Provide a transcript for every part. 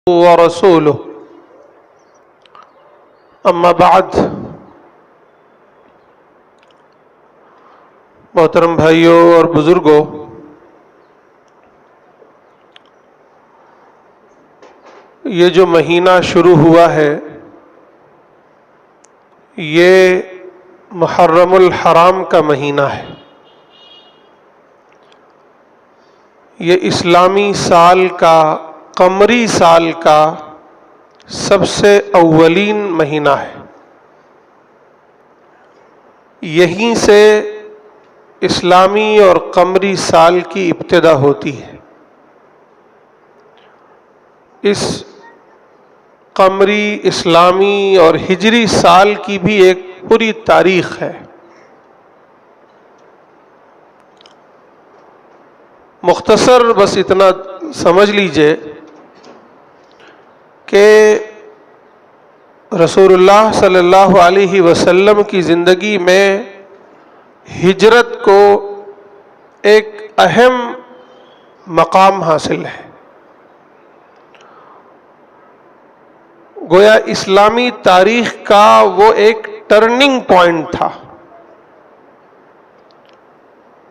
ورسولہ اما بعد، محترم بھائیوں اور بزرگوں، یہ جو مہینہ شروع ہوا ہے یہ محرم الحرام کا مہینہ ہے۔ یہ اسلامی سال کا، قمری سال کا سب سے اولین مہینہ ہے۔ یہیں سے اسلامی اور قمری سال کی ابتدا ہوتی ہے۔ اس قمری، اسلامی اور ہجری سال کی بھی ایک پوری تاریخ ہے۔ مختصر بس اتنا سمجھ لیجئے کہ رسول اللہ صلی اللہ علیہ وسلم کی زندگی میں ہجرت کو ایک اہم مقام حاصل ہے۔ گویا اسلامی تاریخ کا وہ ایک ٹرننگ پوائنٹ تھا۔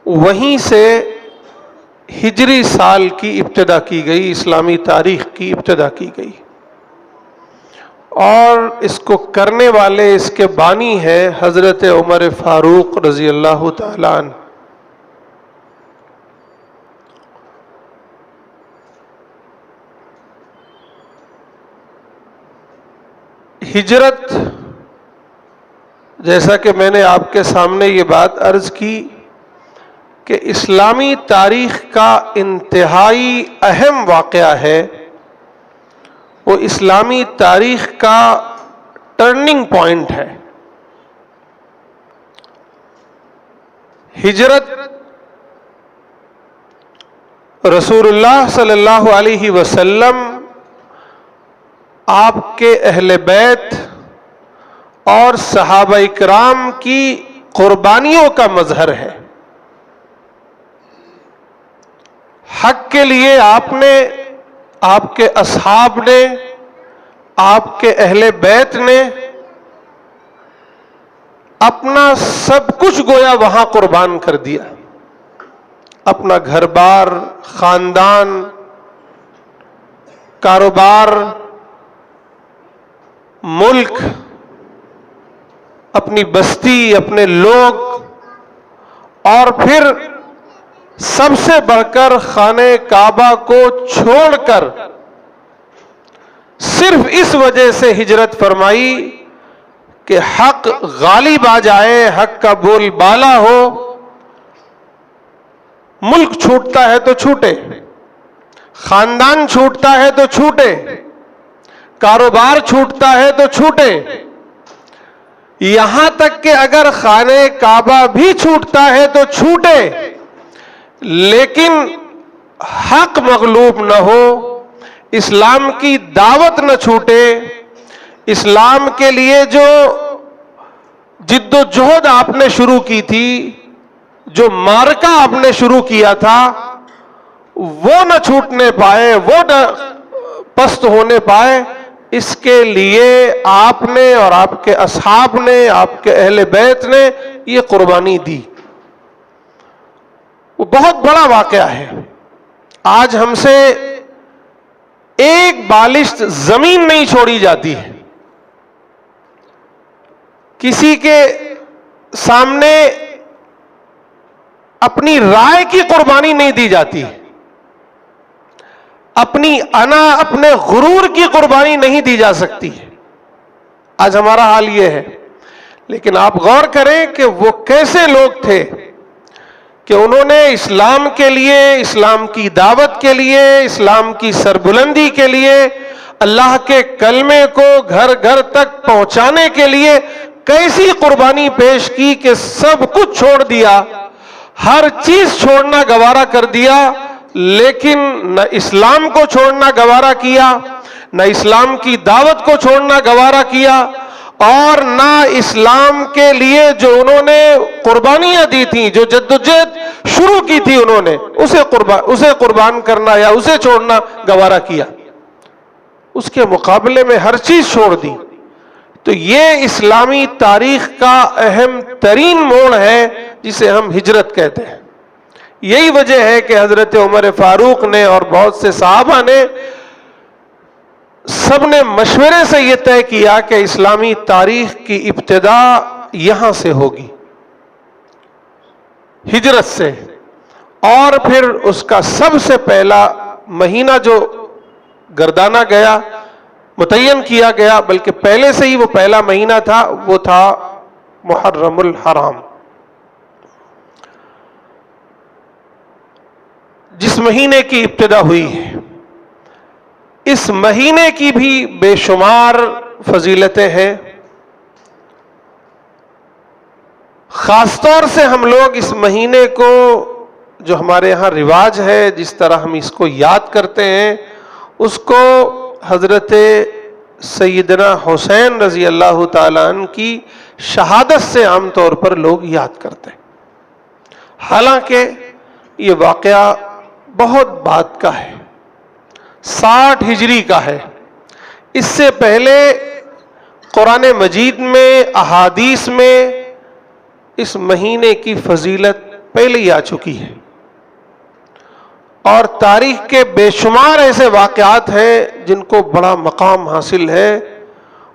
وہیں سے ہجری سال کی ابتدا کی گئی، اسلامی تاریخ کی ابتدا کی گئی، اور اس کو کرنے والے، اس کے بانی ہیں حضرت عمر فاروق رضی اللہ تعالیٰ عنہ۔ ہجرت، جیسا کہ میں نے آپ کے سامنے یہ بات عرض کی کہ اسلامی تاریخ کا انتہائی اہم واقعہ ہے، وہ اسلامی تاریخ کا ٹرننگ پوائنٹ ہے۔ ہجرت رسول اللہ صلی اللہ علیہ وسلم، آپ کے اہل بیت اور صحابہ کرام کی قربانیوں کا مظہر ہے۔ حق کے لیے آپ نے، آپ کے اصحاب نے، آپ کے اہل بیت نے اپنا سب کچھ گویا وہاں قربان کر دیا۔ اپنا گھر بار، خاندان، کاروبار، ملک، اپنی بستی، اپنے لوگ، اور پھر سب سے بڑھ کر خانہ کعبہ کو چھوڑ کر صرف اس وجہ سے ہجرت فرمائی کہ حق غالب آ جائے، حق کا بول بالا ہو۔ ملک چھوٹتا ہے تو چھوٹے، خاندان چھوٹتا ہے تو چھوٹے، کاروبار چھوٹتا ہے تو چھوٹے، یہاں تک کہ اگر خانہ کعبہ بھی چھوٹتا ہے تو چھوٹے، لیکن حق مغلوب نہ ہو، اسلام کی دعوت نہ چھوٹے، اسلام کے لیے جو جد و جہد آپ نے شروع کی تھی، جو معرکہ آپ نے شروع کیا تھا، وہ نہ چھوٹنے پائے، وہ نہ پست ہونے پائے، اس کے لیے آپ نے اور آپ کے اصحاب نے، آپ کے اہل بیت نے یہ قربانی دی۔ وہ بہت بڑا واقعہ ہے۔ آج ہم سے ایک بالشت زمین نہیں چھوڑی جاتی ہے، کسی کے سامنے اپنی رائے کی قربانی نہیں دی جاتی، اپنی انا، اپنے غرور کی قربانی نہیں دی جا سکتی ہے۔ آج ہمارا حال یہ ہے، لیکن آپ غور کریں کہ وہ کیسے لوگ تھے کہ انہوں نے اسلام کے لیے، اسلام کی دعوت کے لیے، اسلام کی سربلندی کے لیے، اللہ کے کلمے کو گھر گھر تک پہنچانے کے لیے کیسی قربانی پیش کی کہ سب کچھ چھوڑ دیا، ہر چیز چھوڑنا گوارا کر دیا، لیکن نہ اسلام کو چھوڑنا گوارا کیا، نہ اسلام کی دعوت کو چھوڑنا گوارا کیا، اور نہ اسلام کے لیے جو انہوں نے قربانیاں دی تھیں، جو جدوجہد شروع کی تھی انہوں نے، اسے قربان کرنا یا اسے چھوڑنا گوارا کیا۔ اس کے مقابلے میں ہر چیز چھوڑ دی. تو یہ اسلامی تاریخ کا اہم ترین موڑ ہے جسے ہم ہجرت کہتے ہیں. یہی وجہ ہے کہ حضرت عمر فاروق نے اور بہت سے صحابہ نے سب نے مشورے سے یہ طے کیا کہ اسلامی تاریخ کی ابتدا یہاں سے ہوگی، ہجرت سے. اور پھر اس کا سب سے پہلا مہینہ جو گردانا گیا، متعین کیا گیا، بلکہ پہلے سے ہی وہ پہلا مہینہ تھا، وہ تھا محرم الحرام. جس مہینے کی ابتدا ہوئی ہے، اس مہینے کی بھی بے شمار فضیلتیں ہیں. خاص طور سے ہم لوگ اس مہینے کو، جو ہمارے یہاں رواج ہے، جس طرح ہم اس کو یاد کرتے ہیں، اس کو حضرت سیدنا حسین رضی اللہ تعالیٰ عنہ کی شہادت سے عام طور پر لوگ یاد کرتے ہیں. حالانکہ یہ واقعہ بہت بعد کا ہے، 60 ہجری کا ہے. اس سے پہلے قرآن مجید میں، احادیث میں اس مہینے کی فضیلت پہلے ہی آ چکی ہے، اور تاریخ کے بے شمار ایسے واقعات ہیں جن کو بڑا مقام حاصل ہے،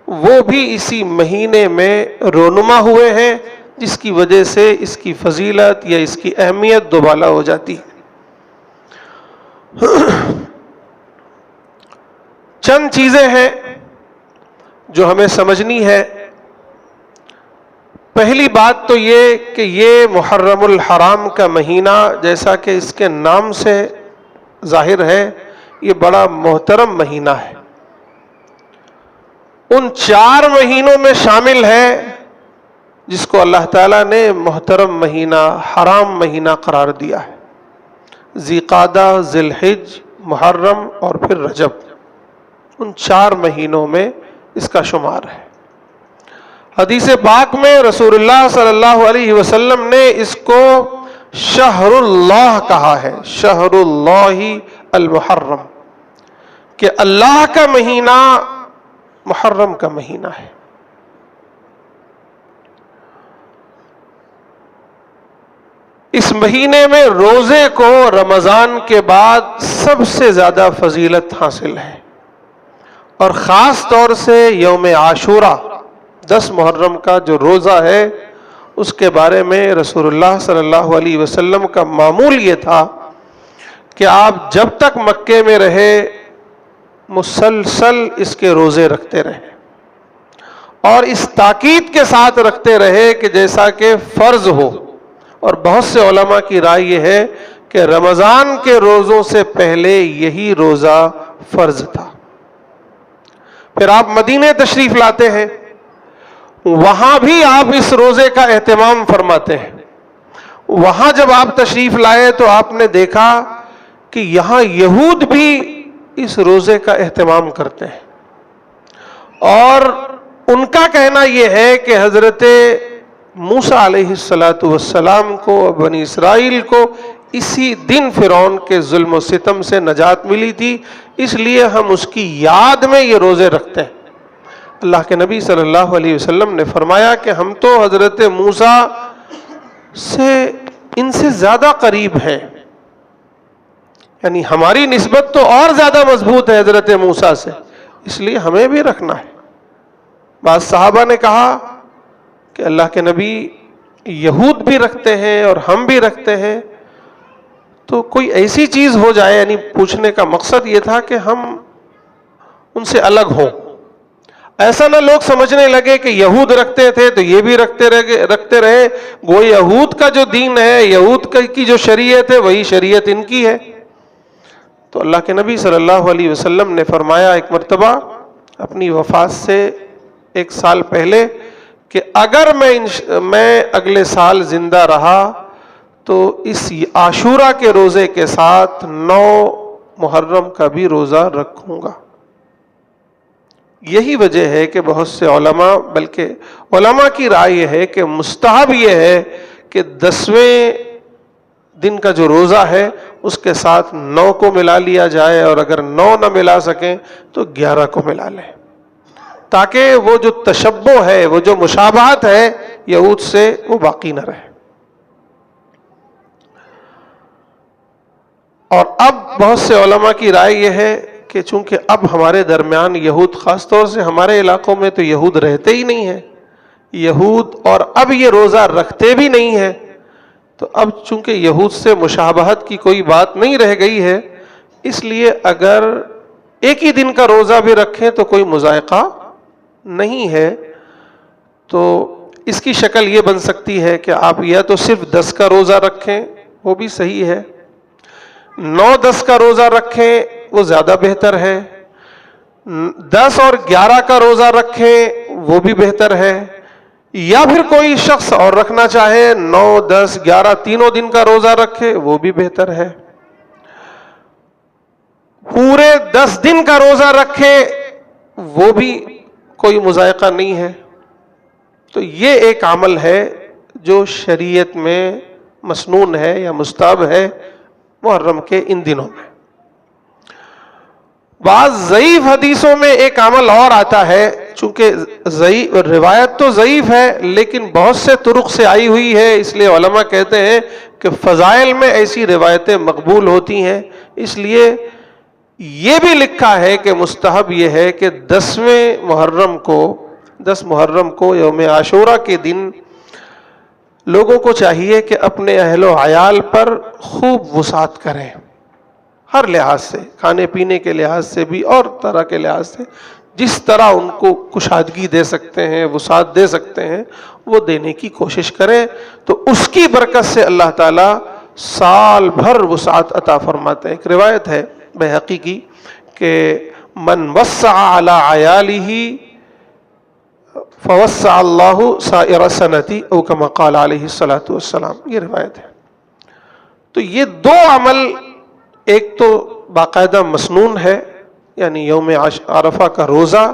وہ بھی اسی مہینے میں رونما ہوئے ہیں، جس کی وجہ سے اس کی فضیلت یا اس کی اہمیت دوبالا ہو جاتی ہے. چند چیزیں ہیں جو ہمیں سمجھنی ہے. پہلی بات تو یہ کہ یہ محرم الحرام کا مہینہ، جیسا کہ اس کے نام سے ظاہر ہے، یہ بڑا محترم مہینہ ہے. ان 4 مہینوں میں شامل ہے جس کو اللہ تعالیٰ نے محترم مہینہ، حرام مہینہ قرار دیا ہے. ذی قعدہ، ذی الحج، محرم اور پھر رجب، ان 4 مہینوں میں اس کا شمار ہے. حدیث پاک میں رسول اللہ صلی اللہ علیہ وسلم نے اس کو شہر اللہ کہا ہے، شہر اللہ المحرم، کہ اللہ کا مہینہ محرم کا مہینہ ہے. اس مہینے میں روزے کو رمضان کے بعد سب سے زیادہ فضیلت حاصل ہے، اور خاص طور سے یوم عاشورہ 10 محرم کا جو روزہ ہے، اس کے بارے میں رسول اللہ صلی اللہ علیہ وسلم کا معمول یہ تھا کہ آپ جب تک مکے میں رہے مسلسل اس کے روزے رکھتے رہے، اور اس تاکید کے ساتھ رکھتے رہے کہ جیسا کہ فرض ہو. اور بہت سے علماء کی رائے یہ ہے کہ رمضان کے روزوں سے پہلے یہی روزہ فرض تھا. پھر آپ مدینے تشریف لاتے ہیں، وہاں بھی آپ اس روزے کا اہتمام فرماتے ہیں. وہاں جب آپ تشریف لائے تو آپ نے دیکھا کہ یہاں یہود بھی اس روزے کا اہتمام کرتے ہیں، اور ان کا کہنا یہ ہے کہ حضرت موسیٰ علیہ السلام کو، بنی اسرائیل کو اسی دن فرعون کے ظلم و ستم سے نجات ملی تھی، اس لیے ہم اس کی یاد میں یہ روزے رکھتے ہیں. اللہ کے نبی صلی اللہ علیہ وسلم نے فرمایا کہ ہم تو حضرت موسیٰ سے ان سے زیادہ قریب ہیں، یعنی ہماری نسبت تو اور زیادہ مضبوط ہے حضرت موسیٰ سے، اس لیے ہمیں بھی رکھنا ہے. بعض صحابہ نے کہا کہ اللہ کے نبی یہود بھی رکھتے ہیں اور ہم بھی رکھتے ہیں، تو کوئی ایسی چیز ہو جائے، یعنی پوچھنے کا مقصد یہ تھا کہ ہم ان سے الگ ہوں. ایسا نہ لوگ سمجھنے لگے کہ یہود رکھتے تھے تو یہ بھی رکھتے رہے، وہ یہود کا جو دین ہے، یہود کی جو شریعت ہے، وہی شریعت ان کی ہے. تو اللہ کے نبی صلی اللہ علیہ وسلم نے فرمایا ایک مرتبہ اپنی وفات سے 1 سال پہلے کہ اگر میں اگلے سال زندہ رہا تو اس عاشورہ کے روزے کے ساتھ 9 محرم کا بھی روزہ رکھوں گا. یہی وجہ ہے کہ بہت سے علماء، بلکہ علماء کی رائے یہ ہے کہ مستحب یہ ہے کہ 10ویں دن کا جو روزہ ہے اس کے ساتھ 9 کو ملا لیا جائے، اور اگر 9 نہ ملا سکیں تو 11 کو ملا لیں، تاکہ وہ جو تشبہ ہے، وہ جو مشابہت ہے یہود سے، وہ باقی نہ رہے۔ اور اب بہت سے علماء کی رائے یہ ہے کہ چونکہ اب ہمارے درمیان یہود، خاص طور سے ہمارے علاقوں میں تو یہود رہتے ہی نہیں ہیں یہود، اور اب یہ روزہ رکھتے بھی نہیں ہیں، تو اب چونکہ یہود سے مشابہت کی کوئی بات نہیں رہ گئی ہے، اس لیے اگر ایک ہی دن کا روزہ بھی رکھیں تو کوئی مذائقہ نہیں ہے۔ تو اس کی شکل یہ بن سکتی ہے کہ آپ یا تو صرف 10 کا روزہ رکھیں، وہ بھی صحیح ہے، 9-10 کا روزہ رکھیں، وہ زیادہ بہتر ہے، 10 اور 11 کا روزہ رکھیں، وہ بھی بہتر ہے، یا پھر کوئی شخص اور رکھنا چاہے 9, 10, 11 تینوں دن کا روزہ رکھے، وہ بھی بہتر ہے، پورے 10 دن کا روزہ رکھے، وہ بھی کوئی مذائقہ نہیں ہے۔ تو یہ ایک عمل ہے جو شریعت میں مسنون ہے یا مستحب ہے محرم کے ان دنوں میں۔ بعض ضعیف حدیثوں میں ایک عمل اور آتا ہے، چونکہ روایت تو ضعیف ہے لیکن بہت سے طرق سے آئی ہوئی ہے، اس لیے علماء کہتے ہیں کہ فضائل میں ایسی روایتیں مقبول ہوتی ہیں، اس لیے یہ بھی لکھا ہے کہ مستحب یہ ہے کہ 10 محرم کو یوم عاشورہ کے دن لوگوں کو چاہیے کہ اپنے اہل و عیال پر خوب وسعت کریں، ہر لحاظ سے، کھانے پینے کے لحاظ سے بھی اور طرح کے لحاظ سے، جس طرح ان کو کشادگی دے سکتے ہیں، وسعت دے سکتے ہیں، وہ دینے کی کوشش کریں، تو اس کی برکت سے اللہ تعالیٰ سال بھر وسعت عطا فرماتے ہیں۔ ایک روایت ہے بہقی کی کہ من وسع علی عیالہ فوسع اللہ سائر سنتی، او کما قال علیہ الصلوۃ والسلام، یہ روایت ہے۔ تو یہ 2 عمل، ایک تو باقاعدہ مسنون ہے یعنی یوم عرفہ کا روزہ،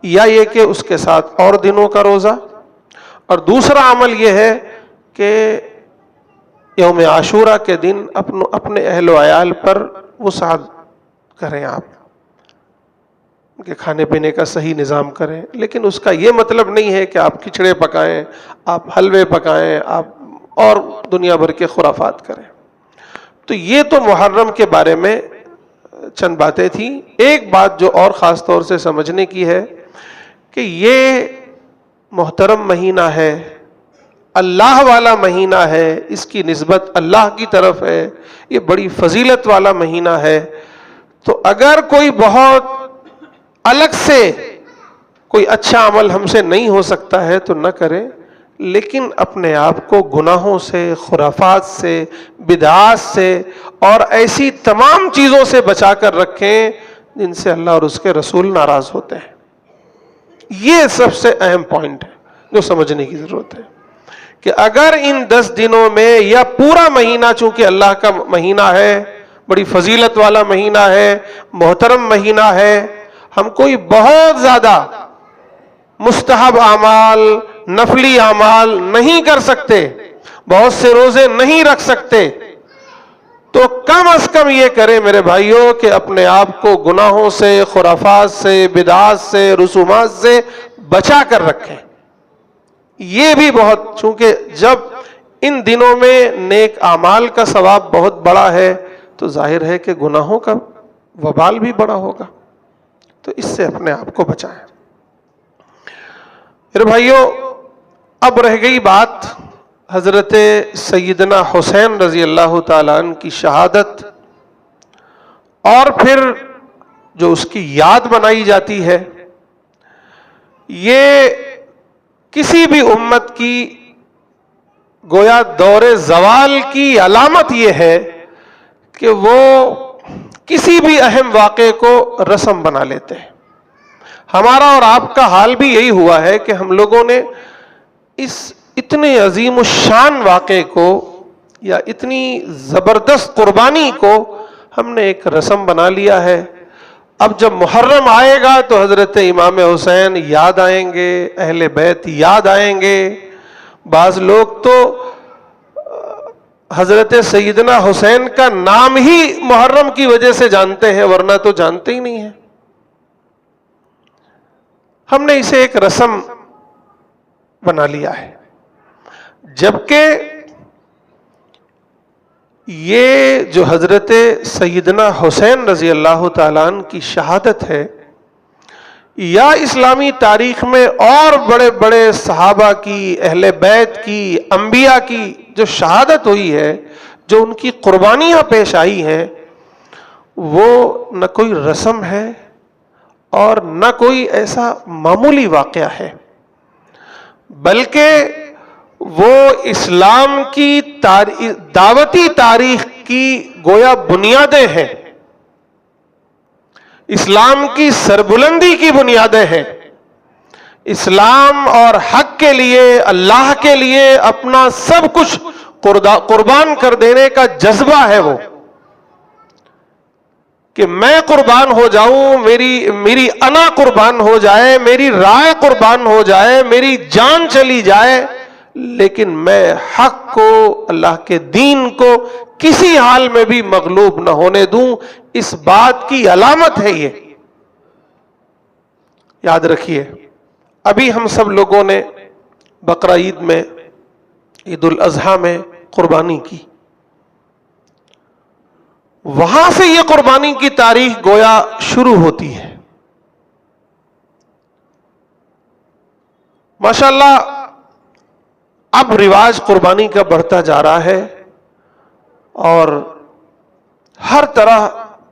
یا یہ کہ اس کے ساتھ اور دنوں کا روزہ، اور دوسرا عمل یہ ہے کہ یوم عاشورہ کے دن اپنے اہل و عیال پر وسعت کریں، آپ ان کے کھانے پینے کا صحیح نظام کریں، لیکن اس کا یہ مطلب نہیں ہے کہ آپ کھچڑے پکائیں، آپ حلوے پکائیں، آپ اور دنیا بھر کے خرافات کریں۔ تو یہ تو محرم کے بارے میں چند باتیں تھیں۔ ایک بات جو اور خاص طور سے سمجھنے کی ہے کہ یہ محترم مہینہ ہے، اللہ والا مہینہ ہے، اس کی نسبت اللہ کی طرف ہے، یہ بڑی فضیلت والا مہینہ ہے۔ تو اگر کوئی بہت الگ سے کوئی اچھا عمل ہم سے نہیں ہو سکتا ہے تو نہ کریں، لیکن اپنے آپ کو گناہوں سے، خرافات سے، بدعات سے اور ایسی تمام چیزوں سے بچا کر رکھیں جن سے اللہ اور اس کے رسول ناراض ہوتے ہیں۔ یہ سب سے اہم پوائنٹ ہے جو سمجھنے کی ضرورت ہے کہ اگر ان 10 دنوں میں یا پورا مہینہ، چونکہ اللہ کا مہینہ ہے، بڑی فضیلت والا مہینہ ہے، محترم مہینہ ہے، ہم کوئی بہت زیادہ مستحب اعمال، نفلی اعمال نہیں کر سکتے، بہت سے روزے نہیں رکھ سکتے، تو کم از کم یہ کریں میرے بھائیوں کہ اپنے آپ کو گناہوں سے، خرافات سے، بدعات سے، رسومات سے بچا کر رکھیں۔ یہ بھی بہت، چونکہ جب ان دنوں میں نیک اعمال کا ثواب بہت بڑا ہے تو ظاہر ہے کہ گناہوں کا وبال بھی بڑا ہوگا، تو اس سے اپنے آپ کو بچائیں۔ میرے بھائیوں، اب رہ گئی بات حضرت سیدنا حسین رضی اللہ تعالیٰ عنہ کی شہادت، اور پھر جو اس کی یاد منائی جاتی ہے۔ یہ کسی بھی امت کی گویا دور زوال کی علامت یہ ہے کہ وہ کسی بھی اہم واقعے کو رسم بنا لیتے ہیں۔ ہمارا اور آپ کا حال بھی یہی ہوا ہے کہ ہم لوگوں نے اس اتنے عظیم الشان واقعے کو یا اتنی زبردست قربانی کو ہم نے ایک رسم بنا لیا ہے۔ اب جب محرم آئے گا تو حضرت امام حسین یاد آئیں گے، اہل بیت یاد آئیں گے۔ بعض لوگ تو حضرت سیدنا حسین کا نام ہی محرم کی وجہ سے جانتے ہیں، ورنہ تو جانتے ہی نہیں ہیں۔ ہم نے اسے ایک رسم بنا لیا ہے، جبکہ یہ جو حضرت سیدنا حسین رضی اللہ تعالیٰ عنہ کی شہادت ہے، یا اسلامی تاریخ میں اور بڑے بڑے صحابہ کی، اہل بیت کی، انبیاء کی جو شہادت ہوئی ہے، جو ان کی قربانیاں پیش آئی ہیں، وہ نہ کوئی رسم ہے اور نہ کوئی ایسا معمولی واقعہ ہے، بلکہ وہ اسلام کی دعوتی تاریخ کی گویا بنیادیں ہیں، اسلام کی سربلندی کی بنیادیں ہیں، اسلام اور حق کے لیے، اللہ کے لیے اپنا سب کچھ قربان کر دینے کا جذبہ ہے وہ، کہ میں قربان ہو جاؤں، میری انا قربان ہو جائے، میری رائے قربان ہو جائے، میری جان چلی جائے، لیکن میں حق کو، اللہ کے دین کو کسی حال میں بھی مغلوب نہ ہونے دوں۔ اس بات کی علامت ہے یہ، یاد رکھیے۔ ابھی ہم سب لوگوں نے بقرہ عید میں، عید الاضحیٰ میں قربانی کی، وہاں سے یہ قربانی کی تاریخ گویا شروع ہوتی ہے۔ ماشاءاللہ اب رواج قربانی کا بڑھتا جا رہا ہے، اور ہر طرح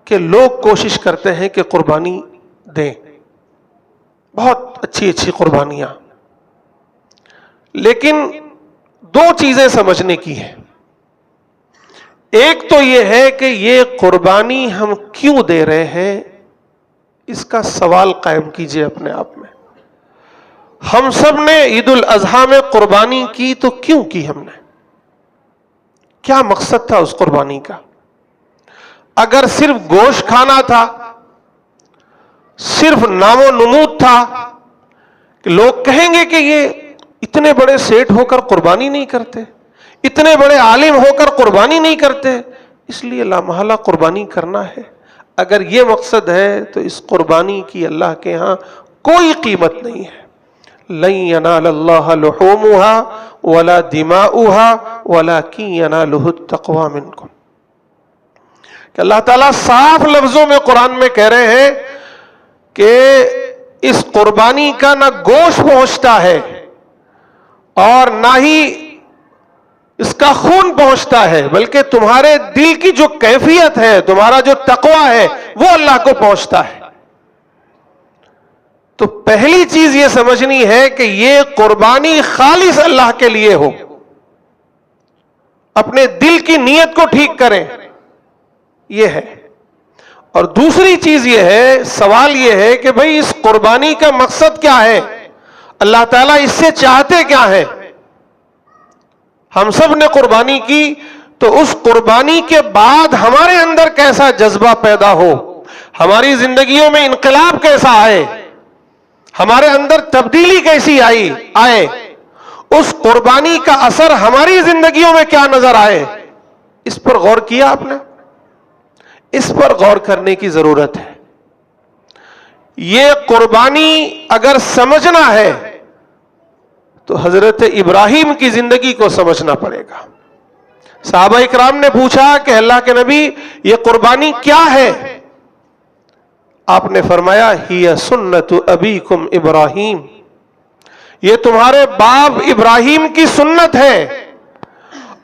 کے لوگ کوشش کرتے ہیں کہ قربانی دیں، بہت اچھی اچھی قربانیاں، لیکن دو چیزیں سمجھنے کی ہیں۔ ایک تو یہ ہے کہ یہ قربانی ہم کیوں دے رہے ہیں، اس کا سوال قائم کیجئے اپنے آپ میں۔ ہم سب نے عید الاضحیٰ میں قربانی کی تو کیوں کی ہم نے؟ کیا مقصد تھا اس قربانی کا؟ اگر صرف گوشت کھانا تھا، صرف نام و نمود تھا کہ لوگ کہیں گے کہ یہ اتنے بڑے سیٹ ہو کر قربانی نہیں کرتے، اتنے بڑے عالم ہو کر قربانی نہیں کرتے، اس لیے لامحالہ قربانی کرنا ہے، اگر یہ مقصد ہے تو اس قربانی کی اللہ کے ہاں کوئی قیمت نہیں ہے۔ لن ينال الله لحومها ولا دماؤها ولكن يناله التقوى منكم، کہ اللہ تعالیٰ صاف لفظوں میں قرآن میں کہہ رہے ہیں کہ اس قربانی کا نہ گوشت پہنچتا ہے اور نہ ہی اس کا خون پہنچتا ہے، بلکہ تمہارے دل کی جو کیفیت ہے، تمہارا جو تقوی ہے، وہ اللہ کو پہنچتا ہے۔ تو پہلی چیز یہ سمجھنی ہے کہ یہ قربانی خالص اللہ کے لیے ہو، اپنے دل کی نیت کو ٹھیک کریں، یہ ہے۔ اور دوسری چیز یہ ہے، سوال یہ ہے کہ بھئی اس قربانی کا مقصد کیا ہے، اللہ تعالیٰ اس سے چاہتے کیا ہے؟ ہم سب نے قربانی کی تو اس قربانی کے بعد ہمارے اندر کیسا جذبہ پیدا ہو، ہماری زندگیوں میں انقلاب کیسا آئے، ہمارے اندر تبدیلی کیسی آئے، اس قربانی کا اثر ہماری زندگیوں میں کیا نظر آئے، اس پر غور کیا آپ نے؟ اس پر غور کرنے کی ضرورت ہے۔ یہ قربانی اگر سمجھنا ہے تو حضرت ابراہیم کی زندگی کو سمجھنا پڑے گا۔ صحابہ اکرام نے پوچھا کہ اللہ کے نبی یہ قربانی کیا ہے؟ آپ نے فرمایا ہی سنت ابیکم ابراہیم، یہ تمہارے باپ ابراہیم کی سنت ہے۔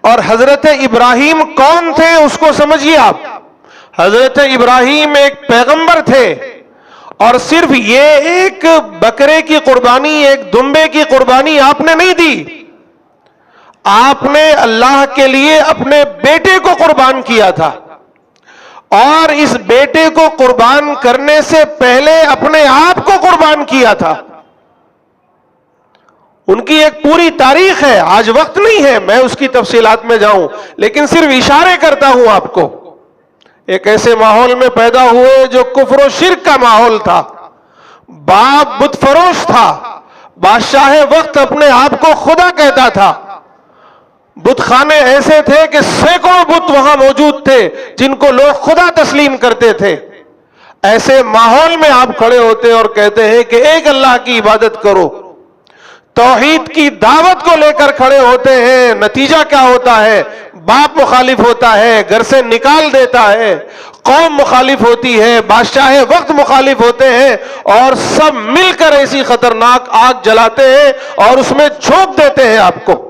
اور حضرت ابراہیم کون تھے اس کو سمجھیے آپ۔ حضرت ابراہیم ایک پیغمبر تھے، اور صرف یہ ایک بکرے کی قربانی، ایک دمبے کی قربانی آپ نے نہیں دی، آپ نے اللہ کے لیے اپنے بیٹے کو قربان کیا تھا، اور اس بیٹے کو قربان کرنے سے پہلے اپنے آپ کو قربان کیا تھا۔ ان کی ایک پوری تاریخ ہے، آج وقت نہیں ہے میں اس کی تفصیلات میں جاؤں، لیکن صرف اشارے کرتا ہوں آپ کو۔ ایک ایسے ماحول میں پیدا ہوئے جو کفر و شرک کا ماحول تھا، باپ بت فروش تھا، بادشاہ وقت اپنے آپ کو خدا کہتا تھا، بت خانے ایسے تھے کہ سینکڑوں بت وہاں موجود تھے جن کو لوگ خدا تسلیم کرتے تھے. ایسے ماحول میں آپ کھڑے ہوتے اور کہتے ہیں کہ ایک اللہ کی عبادت کرو, توحید کی دعوت کو لے کر کھڑے ہوتے ہیں. نتیجہ کیا ہوتا ہے؟ باپ مخالف ہوتا ہے, گھر سے نکال دیتا ہے, قوم مخالف ہوتی ہے, بادشاہ وقت مخالف ہوتے ہیں, اور سب مل کر ایسی خطرناک آگ جلاتے ہیں اور اس میں جھونک دیتے ہیں آپ کو.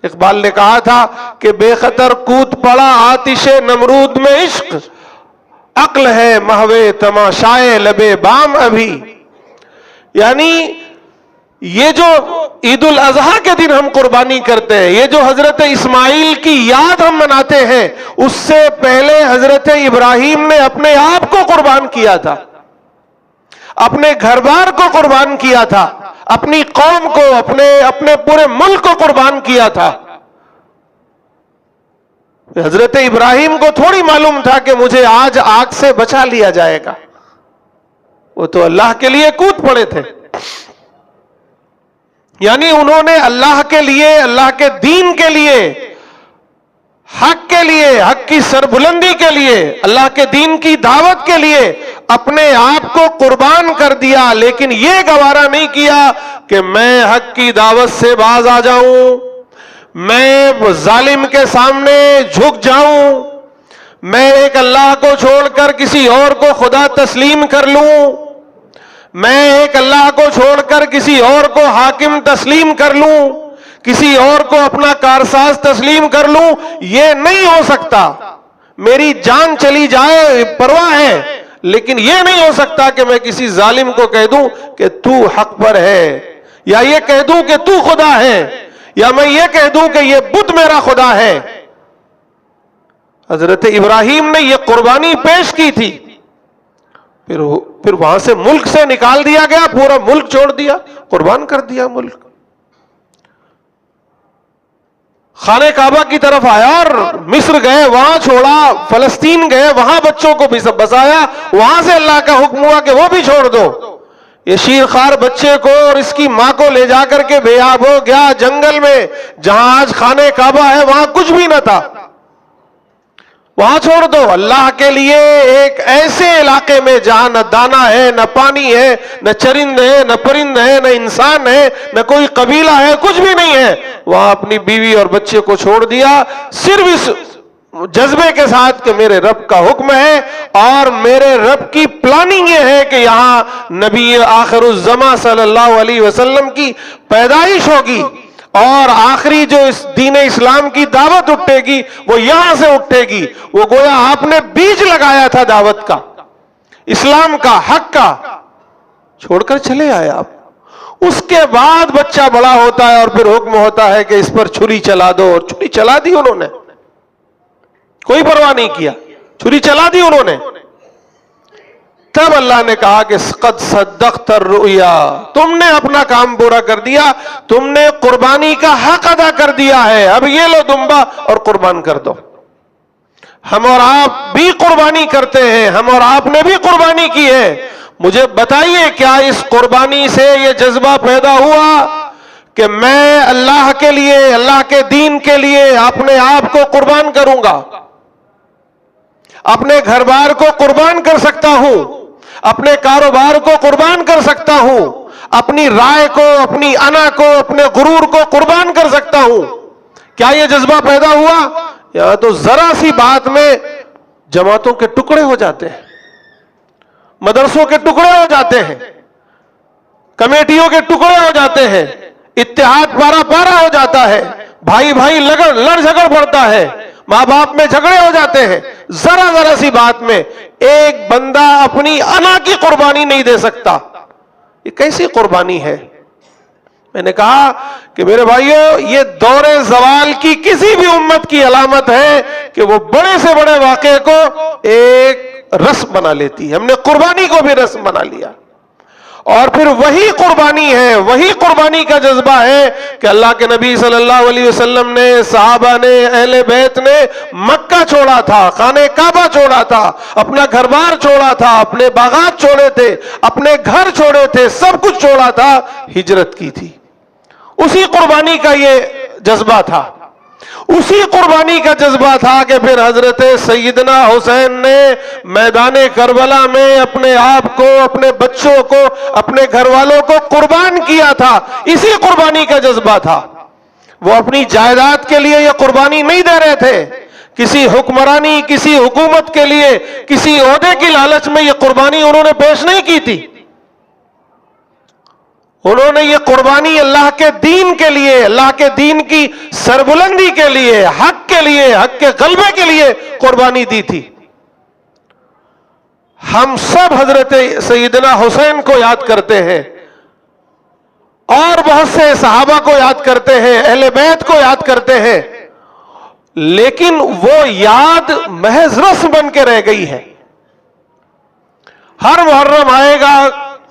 اقبال نے کہا تھا کہ بے خطر کود پڑا آتش نمرود میں عشق, عقل ہے محوے تماشائے لبے بام ابھی. یعنی یہ جو عید الاضحیٰ کے دن ہم قربانی کرتے ہیں, یہ جو حضرت اسماعیل کی یاد ہم مناتے ہیں, اس سے پہلے حضرت ابراہیم نے اپنے آپ کو قربان کیا تھا, اپنے گھر بار کو قربان کیا تھا, اپنی قوم کو, اپنے پورے ملک کو قربان کیا تھا. حضرت ابراہیم کو تھوڑی معلوم تھا کہ مجھے آج آگ سے بچا لیا جائے گا, وہ تو اللہ کے لیے کود پڑے تھے. یعنی انہوں نے اللہ کے لیے, اللہ کے دین کے لیے, حق کے لیے, حق کی سربلندی کے لیے, اللہ کے دین کی دعوت کے لیے اپنے آپ کو قربان کر دیا, لیکن یہ گوارا نہیں کیا کہ میں حق کی دعوت سے باز آ جاؤں, میں ظالم کے سامنے جھک جاؤں, میں ایک اللہ کو چھوڑ کر کسی اور کو خدا تسلیم کر لوں, میں ایک اللہ کو چھوڑ کر کسی اور کو حاکم تسلیم کر لوں, کسی اور کو اپنا کارساز تسلیم کر لوں. یہ نہیں ہو سکتا. میری جان چلی جائے پرواہ ہے, لیکن یہ نہیں ہو سکتا کہ میں کسی ظالم کو کہہ دوں کہ تو حق پر ہے, یا یہ کہہ دوں کہ تو خدا ہے, یا میں یہ کہہ دوں کہ یہ بت میرا خدا ہے. حضرت ابراہیم نے یہ قربانی پیش کی تھی, پھر وہاں سے ملک سے نکال دیا گیا, پورا ملک چھوڑ دیا, قربان کر دیا ملک. خانہ کعبہ کی طرف آیا اور مصر گئے, وہاں چھوڑا, فلسطین گئے, وہاں بچوں کو بھی سب بسایا, وہاں سے اللہ کا حکم ہوا کہ وہ بھی چھوڑ دو. یہ شیرخوار بچے کو اور اس کی ماں کو لے جا کر کے بے آب ہو گیا جنگل میں, جہاں آج خانہ کعبہ ہے وہاں کچھ بھی نہ تھا, وہاں چھوڑ دو. اللہ کے لیے ایک ایسے علاقے میں جہاں نہ دانا ہے, نہ پانی ہے, نہ چرند ہے, نہ پرند ہے, نہ انسان ہے, نہ کوئی قبیلہ ہے, کچھ بھی نہیں ہے, وہاں اپنی بیوی اور بچے کو چھوڑ دیا, صرف اس جذبے کے ساتھ کہ میرے رب کا حکم ہے اور میرے رب کی پلاننگ یہ ہے کہ یہاں نبی آخر الزماں صلی اللہ علیہ وسلم کی پیدائش ہوگی, اور آخری جو اس دین اسلام کی دعوت اٹھے گی وہ یہاں سے اٹھے گی. وہ گویا آپ نے بیج لگایا تھا دعوت کا, اسلام کا, حق کا, چھوڑ کر چلے آئے آپ. اس کے بعد بچہ بڑا ہوتا ہے اور پھر حکم ہوتا ہے کہ اس پر چھری چلا دو, اور چھری چلا دی انہوں نے, کوئی پرواہ نہیں کیا, چھری چلا دی انہوں نے. تب اللہ نے کہا کہ قد صدقت الرؤیا, تم نے اپنا کام پورا کر دیا, تم نے قربانی کا حق ادا کر دیا ہے, اب یہ لو دمبا اور قربان کر دو. ہم اور آپ بھی قربانی کرتے ہیں, ہم اور آپ نے بھی قربانی کی ہے. مجھے بتائیے کیا اس قربانی سے یہ جذبہ پیدا ہوا کہ میں اللہ کے لیے, اللہ کے دین کے لیے اپنے آپ کو قربان کروں گا, اپنے گھر بار کو قربان کر سکتا ہوں, اپنے کاروبار کو قربان کر سکتا ہوں, اپنی رائے کو, اپنی انا کو, اپنے غرور کو قربان کر سکتا ہوں. کیا یہ جذبہ پیدا ہوا؟ یا تو ذرا سی بات میں جماعتوں کے ٹکڑے ہو جاتے ہیں, مدرسوں کے ٹکڑے ہو جاتے ہیں, کمیٹیوں کے ٹکڑے ہو جاتے ہیں, اتحاد پارا پارا ہو جاتا ہے, بھائی بھائی لڑ جھگڑ پڑتا ہے, ماں باپ میں جھگڑے ہو جاتے ہیں. ذرا سی بات میں ایک بندہ اپنی انا کی قربانی نہیں دے سکتا. یہ کیسی قربانی ہے؟ میں نے کہا کہ میرے بھائیو, یہ دور زوال کی کسی بھی امت کی علامت ہے کہ وہ بڑے سے بڑے واقعے کو ایک رسم بنا لیتی ہے. ہم نے قربانی کو بھی رسم بنا لیا, اور پھر وہی قربانی ہے, وہی قربانی کا جذبہ ہے کہ اللہ کے نبی صلی اللہ علیہ وسلم نے, صحابہ نے, اہل بیت نے مکہ چھوڑا تھا, خانہ کعبہ چھوڑا تھا, اپنا گھر بار چھوڑا تھا, اپنے باغات چھوڑے تھے, اپنے گھر چھوڑے تھے, سب کچھ چھوڑا تھا, ہجرت کی تھی. اسی قربانی کا یہ جذبہ تھا. اسی قربانی کا جذبہ تھا کہ پھر حضرت سیدنا حسین نے میدان کربلا میں اپنے آپ کو، اپنے بچوں کو، اپنے گھر والوں کو قربان کیا تھا. اسی قربانی کا جذبہ تھا. وہ اپنی جائیداد کے لیے یہ قربانی نہیں دے رہے تھے، کسی حکمرانی، کسی حکومت کے لیے، کسی عہدے کی لالچ میں یہ قربانی انہوں نے پیش نہیں کی تھی. انہوں نے یہ قربانی اللہ کے دین کے لیے، اللہ کے دین کی سربلندی کے لیے، حق کے لیے، حق کے غلبے کے لیے قربانی دی تھی. ہم سب حضرت سیدنا حسین کو یاد کرتے ہیں اور بہت سے صحابہ کو یاد کرتے ہیں، اہل بیت کو یاد کرتے ہیں، لیکن وہ یاد محض رسم بن کے رہ گئی ہے. ہر محرم آئے گا،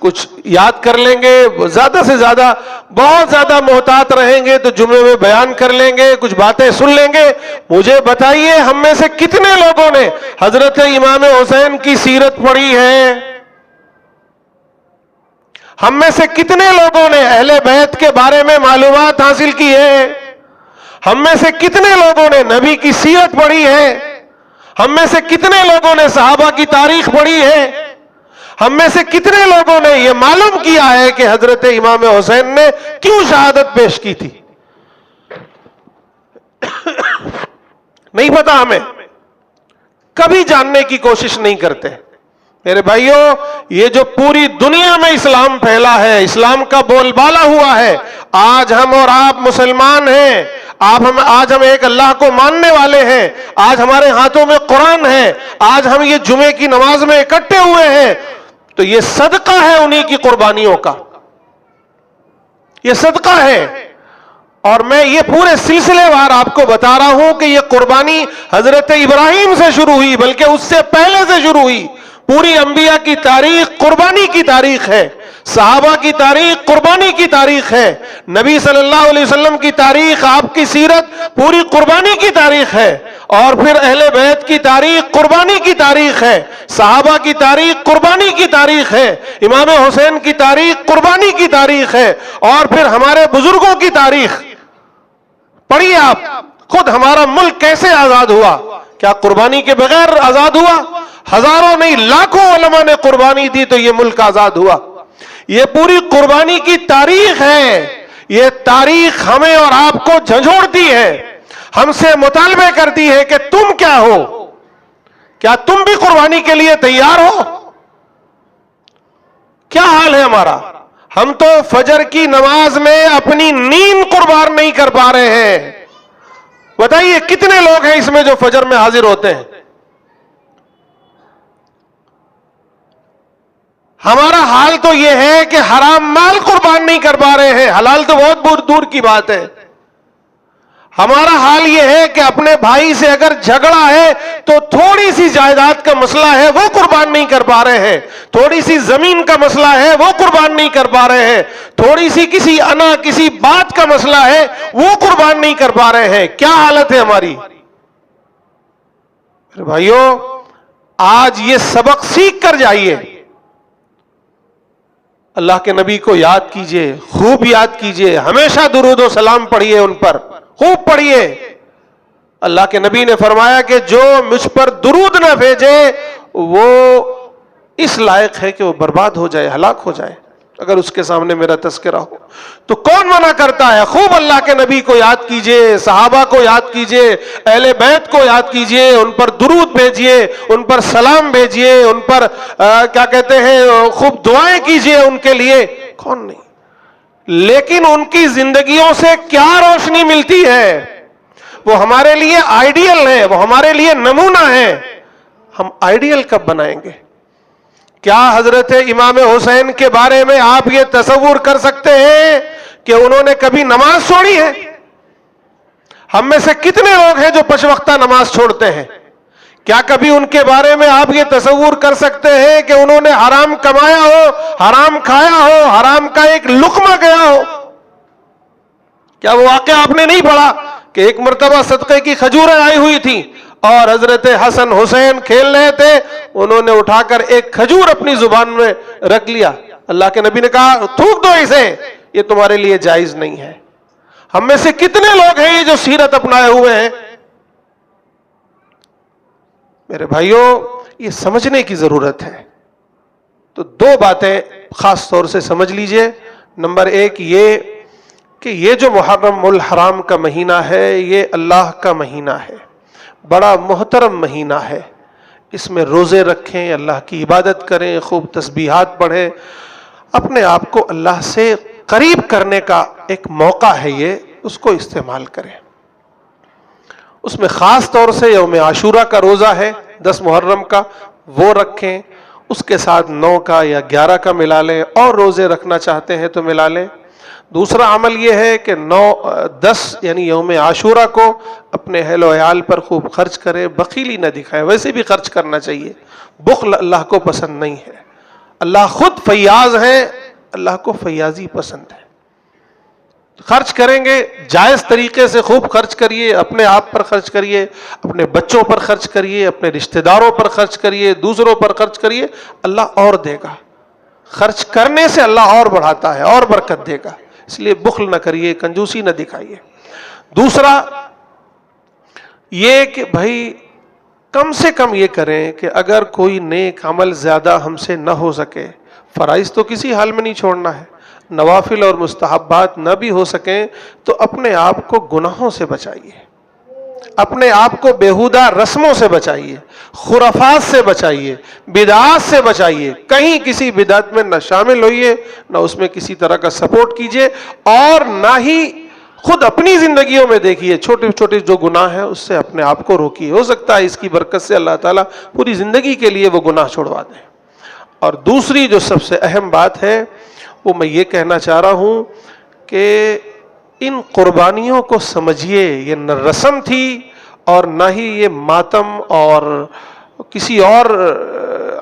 کچھ یاد کر لیں گے، زیادہ سے زیادہ بہت زیادہ محتاط رہیں گے تو جمعے میں بیان کر لیں گے، کچھ باتیں سن لیں گے. مجھے بتائیے ہم میں سے کتنے لوگوں نے حضرت امام حسین کی سیرت پڑھی ہے؟ ہم میں سے کتنے لوگوں نے اہل بیت کے بارے میں معلومات حاصل کی ہے؟ ہم میں سے کتنے لوگوں نے نبی کی سیرت پڑھی ہے؟ ہم میں سے کتنے لوگوں نے صحابہ کی تاریخ پڑھی ہے؟ ہم میں سے کتنے لوگوں نے یہ معلوم کیا ہے کہ حضرت امام حسین نے کیوں شہادت پیش کی تھی؟ نہیں پتا ہمیں، کبھی جاننے کی کوشش نہیں کرتے. میرے بھائیوں، یہ جو پوری دنیا میں اسلام پھیلا ہے، اسلام کا بول بالا ہوا ہے، آج ہم اور آپ مسلمان ہیں، آج ہم ایک اللہ کو ماننے والے ہیں، آج ہمارے ہاتھوں میں قرآن ہے، آج ہم یہ جمعے کی نماز میں اکٹھے ہوئے ہیں، تو یہ صدقہ ہے انہی کی قربانیوں کا، یہ صدقہ ہے. اور میں یہ پورے سلسلے وار آپ کو بتا رہا ہوں کہ یہ قربانی حضرت ابراہیم سے شروع ہوئی، بلکہ اس سے پہلے سے شروع ہوئی. پوری انبیاء کی تاریخ قربانی کی تاریخ ہے، صحابہ کی تاریخ قربانی کی تاریخ ہے، نبی صلی اللہ علیہ وسلم کی تاریخ، آپ کی سیرت پوری قربانی کی تاریخ ہے. اور پھر اہل بیت کی تاریخ قربانی کی تاریخ ہے، صحابہ کی تاریخ قربانی کی تاریخ ہے، امام حسین کی تاریخ قربانی کی تاریخ ہے، اور پھر ہمارے بزرگوں کی تاریخ پڑھیے آپ. خود ہمارا ملک کیسے آزاد ہوا؟ کیا قربانی کے بغیر آزاد ہوا؟ ہزاروں نہیں لاکھوں علماء نے قربانی دی تو یہ ملک آزاد ہوا. یہ پوری قربانی کی تاریخ ہے. یہ تاریخ ہمیں اور آپ کو جھنجھوڑتی ہے، ہم سے مطالبے کرتی ہے کہ تم کیا ہو؟ کیا تم بھی قربانی کے لیے تیار ہو؟ کیا حال ہے ہمارا؟ ہم تو فجر کی نماز میں اپنی نیند قربان نہیں کر پا رہے ہیں. بتائیے کتنے لوگ ہیں اس میں جو فجر میں حاضر ہوتے ہیں؟ ہمارا حال تو یہ ہے کہ حرام مال قربان نہیں کر پا رہے ہیں، حلال تو بہت دور کی بات ہے. ہمارا حال یہ ہے کہ اپنے بھائی سے اگر جھگڑا ہے تو تھوڑی سی جائیداد کا مسئلہ ہے وہ قربان نہیں کر پا رہے ہیں، تھوڑی سی زمین کا مسئلہ ہے وہ قربان نہیں کر پا رہے ہیں، تھوڑی سی کسی انا کسی بات کا مسئلہ ہے وہ قربان نہیں کر پا رہے ہیں. کیا حالت ہے ہماری؟ میرے بھائیوں، آج یہ سبق سیکھ کر جائیے. اللہ کے نبی کو یاد کیجئے، خوب یاد کیجئے، ہمیشہ درود و سلام پڑھیے، ان پر خوب پڑھیے. اللہ کے نبی نے فرمایا کہ جو مجھ پر درود نہ بھیجے وہ اس لائق ہے کہ وہ برباد ہو جائے، ہلاک ہو جائے اگر اس کے سامنے میرا تذکرہ ہو. تو کون منع کرتا ہے؟ خوب اللہ کے نبی کو یاد کیجئے، صحابہ کو یاد کیجئے، اہل بیت کو یاد کیجئے، ان پر درود بھیجئے، ان پر سلام بھیجئے، ان پر کیا کہتے ہیں خوب دعائیں کیجئے ان کے لیے. کون نہیں؟ لیکن ان کی زندگیوں سے کیا روشنی ملتی ہے؟ وہ ہمارے لیے آئیڈیل ہے، وہ ہمارے لیے نمونہ ہے. ہم آئیڈیل کب بنائیں گے؟ کیا حضرت امام حسین کے بارے میں آپ یہ تصور کر سکتے ہیں کہ انہوں نے کبھی نماز چھوڑی ہے؟ ہم میں سے کتنے لوگ ہیں جو پنج وقتہ نماز چھوڑتے ہیں؟ کیا کبھی ان کے بارے میں آپ یہ تصور کر سکتے ہیں کہ انہوں نے حرام کمایا ہو، حرام کھایا ہو، حرام کا ایک لقمہ گیا ہو؟ کیا وہ واقعہ آپ نے نہیں پڑھا کہ ایک مرتبہ صدقے کی کھجوریں آئی ہوئی تھی اور حضرت حسن حسین کھیل رہے تھے، انہوں نے اٹھا کر ایک کھجور اپنی زبان میں رکھ لیا. اللہ کے نبی نے کہا تھوک دو اسے، یہ تمہارے لیے جائز نہیں ہے. ہم میں سے کتنے لوگ ہیں یہ جو سیرت اپنائے ہوئے ہیں؟ میرے بھائیوں، یہ سمجھنے کی ضرورت ہے. تو دو باتیں خاص طور سے سمجھ لیجئے. نمبر ایک یہ کہ یہ جو محرم الحرام کا مہینہ ہے، یہ اللہ کا مہینہ ہے، بڑا محترم مہینہ ہے. اس میں روزے رکھیں، اللہ کی عبادت کریں، خوب تسبیحات پڑھیں، اپنے آپ کو اللہ سے قریب کرنے کا ایک موقع ہے، یہ اس کو استعمال کریں. اس میں خاص طور سے یوم عاشورہ کا روزہ ہے 10 محرم کا، وہ رکھیں. اس کے ساتھ 9 کا یا 11 کا ملا لیں، اور روزے رکھنا چاہتے ہیں تو ملا لیں. دوسرا عمل یہ ہے کہ 10 یعنی یوم عاشورہ کو اپنے اہل و عیال پر خوب خرچ کریں، بخیلی نہ دکھائیں. ویسے بھی خرچ کرنا چاہیے، بخل اللہ کو پسند نہیں ہے. اللہ خود فیاض ہیں، اللہ کو فیاضی پسند ہے. خرچ کریں گے جائز طریقے سے خوب خرچ کریے، اپنے آپ پر خرچ کریے، اپنے بچوں پر خرچ کریے، اپنے رشتہ داروں پر خرچ کریے، دوسروں پر خرچ کریے، اللہ اور دے گا. خرچ کرنے سے اللہ اور بڑھاتا ہے، اور برکت دے گا. اس لیے بخل نہ کریے، کنجوسی نہ دکھائیے. دوسرا یہ کہ بھائی کم سے کم یہ کریں کہ اگر کوئی نیک عمل زیادہ ہم سے نہ ہو سکے، فرائض تو کسی حال میں نہیں چھوڑنا ہے، نوافل اور مستحبات نہ بھی ہو سکیں تو اپنے آپ کو گناہوں سے بچائیے، اپنے آپ کو بیہودہ رسموں سے بچائیے، خرافات سے بچائیے، بدعات سے بچائیے. کہیں کسی بدعت میں نہ شامل ہوئیے، نہ اس میں کسی طرح کا سپورٹ کیجیے، اور نہ ہی خود اپنی زندگیوں میں دیکھیے چھوٹے چھوٹے جو گناہ ہیں اس سے اپنے آپ کو روکیے. ہو سکتا ہے اس کی برکت سے اللہ تعالیٰ پوری زندگی کے لیے وہ گناہ چھوڑوا دیں. اور دوسری جو سب سے اہم بات ہے وہ میں یہ کہنا چاہ رہا ہوں کہ ان قربانیوں کو سمجھیے، یہ نہ رسم تھی اور نہ ہی یہ ماتم اور کسی اور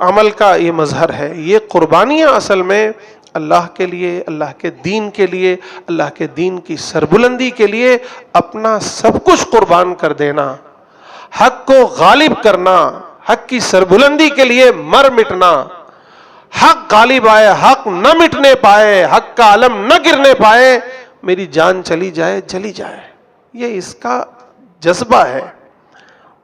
عمل کا یہ مظہر ہے. یہ قربانیاں اصل میں اللہ کے لیے، اللہ کے دین کے لیے، اللہ کے دین کی سربلندی کے لیے اپنا سب کچھ قربان کر دینا، حق کو غالب کرنا، حق کی سربلندی کے لیے مر مٹنا. حق غالب آئے، حق نہ مٹنے پائے، حق کا علم نہ گرنے پائے، میری جان چلی جائے چلی جائے. یہ اس کا جذبہ ہے.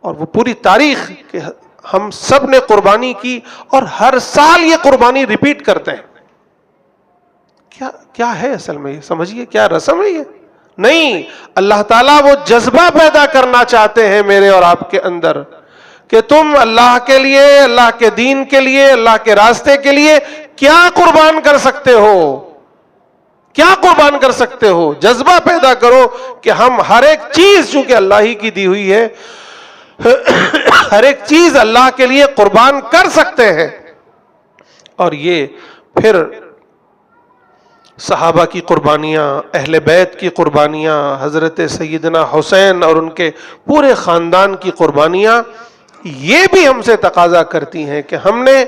اور وہ پوری تاریخ کہ ہم سب نے قربانی کی اور ہر سال یہ قربانی ریپیٹ کرتے ہیں. کیا ہے اصل میں؟ یہ سمجھیے، کیا رسم ہے یہ؟ نہیں، اللہ تعالیٰ وہ جذبہ پیدا کرنا چاہتے ہیں میرے اور آپ کے اندر کہ تم اللہ کے لیے، اللہ کے دین کے لیے، اللہ کے راستے کے لیے کیا قربان کر سکتے ہو، کیا قربان کر سکتے ہو. جذبہ پیدا کرو کہ ہم ہر ایک چیز چونکہ اللہ ہی کی دی ہوئی ہے، ہر ایک چیز اللہ کے لیے قربان کر سکتے ہیں. اور یہ پھر صحابہ کی قربانیاں، اہل بیت کی قربانیاں، حضرت سیدنا حسین اور ان کے پورے خاندان کی قربانیاں، یہ بھی ہم سے تقاضا کرتی ہیں کہ ہم نے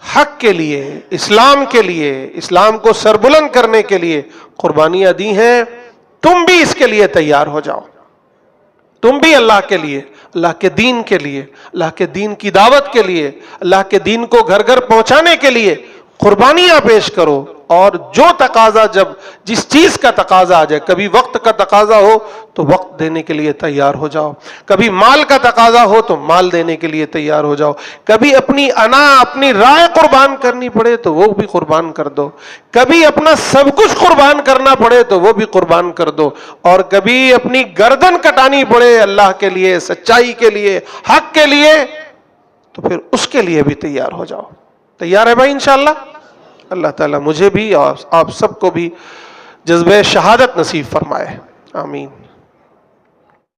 حق کے لیے، اسلام کے لیے، اسلام کو سربلند کرنے کے لیے قربانیاں دی ہیں. تم بھی اس کے لیے تیار ہو جاؤ، تم بھی اللہ کے لیے، اللہ کے دین کے لیے، اللہ کے دین کی دعوت کے لیے، اللہ کے دین کو گھر گھر پہنچانے کے لیے قربانیاں پیش کرو. اور جو تقاضا، جب جس چیز کا تقاضا آ جائے، کبھی وقت کا تقاضا ہو تو وقت دینے کے لیے تیار ہو جاؤ، کبھی مال کا تقاضا ہو تو مال دینے کے لیے تیار ہو جاؤ، کبھی اپنی انا، اپنی رائے قربان کرنی پڑے تو وہ بھی قربان کر دو، کبھی اپنا سب کچھ قربان کرنا پڑے تو وہ بھی قربان کر دو، اور کبھی اپنی گردن کٹانی پڑے اللہ کے لیے، سچائی کے لیے، حق کے لیے، تو پھر اس کے لیے بھی تیار ہو جاؤ. تیار ہے بھائی انشاءاللہ؟ اللہ تعالیٰ مجھے بھی اور آپ سب کو بھی جذبہ شہادت نصیب فرمائے. آمین.